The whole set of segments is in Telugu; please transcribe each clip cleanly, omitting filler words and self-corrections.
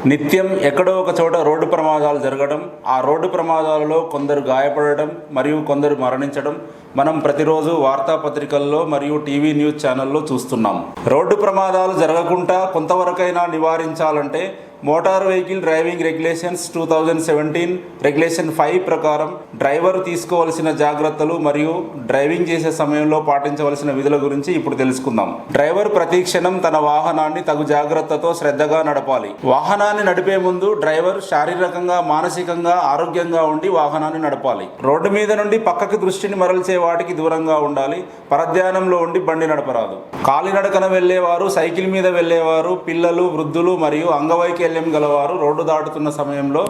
నిత్యం ఎక్కడో ఒక చోట రోడ్డు ప్రమాదాలు జరగడం, ఆ రోడ్డు ప్రమాదాలలో కొందరు గాయపడడం మరియు కొందరు మరణించడం మనం ప్రతిరోజు వార్తాపత్రికల్లో మరియు టీవీ న్యూస్ ఛానల్లో చూస్తున్నాం. రోడ్డు ప్రమాదాలు జరగకుండా కొంతవరకైనా నివారించాలంటే motor vehicle driving regulations 2017 regulation 5 ప్రకారం డ్రైవర్ తీసుకోవాల్సిన జాగ్రత్తలు మరియు డ్రైవింగ్ చేసే సమయంలో పాటించవలసిన విధుల గురించి ఇప్పుడు తెలుసుకుందాం. డ్రైవర్ ప్రతి క్షణం తన వాహనాన్ని తగు జాగ్రత్తతో శ్రద్ధగా నడపాలి. వాహనాన్ని నడిపే ముందు డ్రైవర్ శారీరకంగా, మానసికంగా ఆరోగ్యంగా ఉండి వాహనాన్ని నడపాలి. రోడ్డు మీద నుండి పక్కకి దృష్టిని మరల్చే వాటికి దూరంగా ఉండాలి. పరధ్యానంలో ఉండి బండి నడపరాదు. కాలినడకన వెళ్లేవారు, సైకిల్ మీద వెళ్లేవారు, పిల్లలు, వృద్ధులు మరియు అంగవైకల్యం గలవారు రోడ్డు దాటుతున్న సమయంలో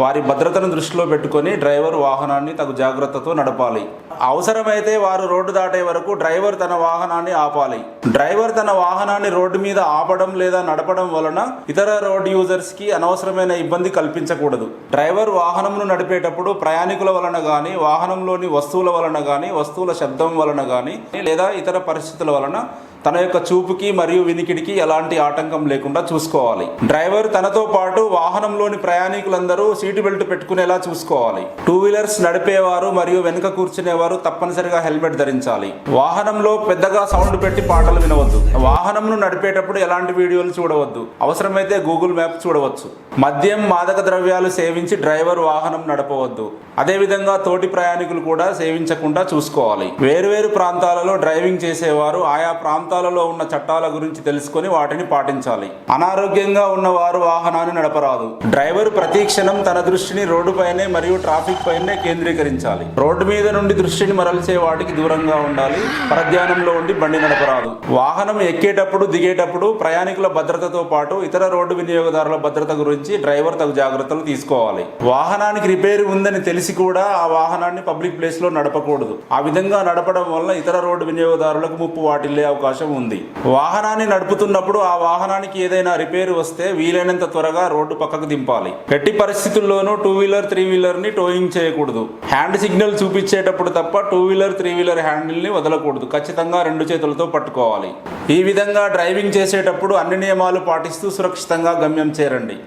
వారి భద్రతను దృష్టిలో పెట్టుకొని డ్రైవర్ వాహనాన్ని తగు జాగ్రత్తతో నడపాలి. అవసరమైతే వారు రోడ్డు దాటే వరకు డ్రైవర్ తన వాహనాన్ని ఆపాలి. డ్రైవర్ తన వాహనాన్ని రోడ్డు మీద ఆపడం లేదా నడపడం వలన ఇతర రోడ్ యూజర్స్ కి అనవసరమైన ఇబ్బంది కల్పించకూడదు. డ్రైవర్ వాహనంను నడిపేటప్పుడు ప్రయాణికుల వలన గాని, వాహనంలోని వస్తువుల వలన గాని, వస్తువుల శబ్దం వలన గాని లేదా ఇతర పరిస్థితుల వలన తన యొక్క చూపుకి మరియు వినికిడికి ఎలాంటి ఆటంకం లేకుండా చూసుకోవాలి. డ్రైవర్ తనతో పాటు వాహనంలోని ప్రయాణికులందరూ సీటు బెల్ట్ పెట్టుకునేలా చూసుకోవాలి. 2 వీలర్స్ నడిపేవారు మరియు వెనుక కూర్చునేవారు తప్పనిసరిగా హెల్మెట్ ధరించాలి. వాహనంలో పెద్దగా సౌండ్ పెట్టి పాటలు వినవద్దు. వాహనంను నడిపేటప్పుడు ఎలాంటి వీడియోలు చూడవద్దు. అవసరమైతే గూగుల్ మ్యాప్ చూడవచ్చు. మద్యం, మాదక ద్రవ్యాలు సేవించి డ్రైవర్ వాహనం నడపవద్దు. అదేవిధంగా తోటి ప్రయాణికులు కూడా సేవించకుండా చూసుకోవాలి. వేరువేరు ప్రాంతాలలో డ్రైవింగ్ చేసేవారు ఆయా ప్రాంతాలలో ఉన్న చట్టాల గురించి తెలుసుకొని వాటిని పాటించాలి. అనారోగ్యంగా ఉన్న వారు వాహనాన్ని నడపరాదు. డ్రైవర్ ప్రతి క్షణం తన దృష్టిని రోడ్డుపైనే మరియు ట్రాఫిక్ పైనే కేంద్రీకరించాలి. రోడ్డు మీద నుండి దృష్టిని మరల్చే వాటికి దూరంగా ఉండాలి. పరధ్యానంలో ఉండి బండి నడపరాదు. వాహనం ఎక్కేటప్పుడు, దిగేటప్పుడు ప్రయాణికుల భద్రతతో పాటు ఇతర రోడ్డు వినియోగదారుల భద్రత గురించి డ్రైవర్ తగు జాగ్రత్తలు తీసుకోవాలి. వాహనానికి రిపేర్ ఉందని తెలిసి కూడా ఆ వాహనాన్ని పబ్లిక్ ప్లేస్ లో నడపకూడదు. ఆ విధంగా నడపడం వల్ల ఇతర రోడ్డు వినియోగదారులకు ముప్పు వాటిల్లే అవకాశం ఉంది. వాహనాన్ని నడుపుతున్నప్పుడు ఆ వాహనానికి ఏదైనా రిపేర్ వస్తే వీలైనంత త్వరగా రోడ్డు పక్కకు దింపాలి. ఎట్టి పరిస్థితుల్లోనూ 2 వీలర్ 3 వీలర్ ని టోయింగ్ చేయకూడదు. హ్యాండ్ సిగ్నల్ చూపించేటప్పుడు తప్ప 2 వీలర్ 3 వీలర్ హ్యాండిల్ ని వదలకూడదు. ఖచ్చితంగా 2 చేతులతో పట్టుకోవాలి. ఈ విధంగా డ్రైవింగ్ చేసేటప్పుడు అన్ని నియమాలు పాటిస్తూ సురక్షితంగా గమ్యం చేరండి.